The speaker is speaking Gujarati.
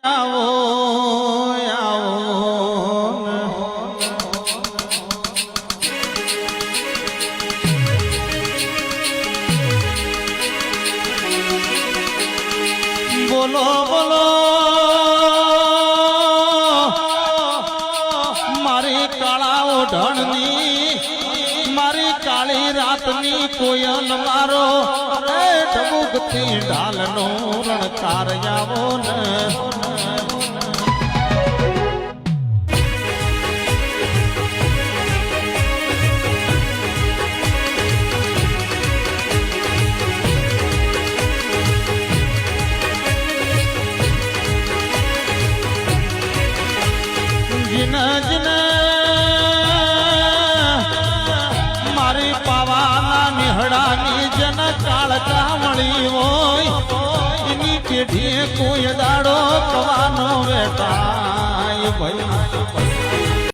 આવો આવો બોલો બોલો મારી કાળા ઓઢણની મારી કાળી રાતની કોયલ મારો ઢબુકથી ઢાલનો રણકાર આવો ને મારી પાવાના નિહળાની જન કાળકા મળી હોય એની પેઢીએ કોઈ દાડો કવાનો વેટાય ભાઈ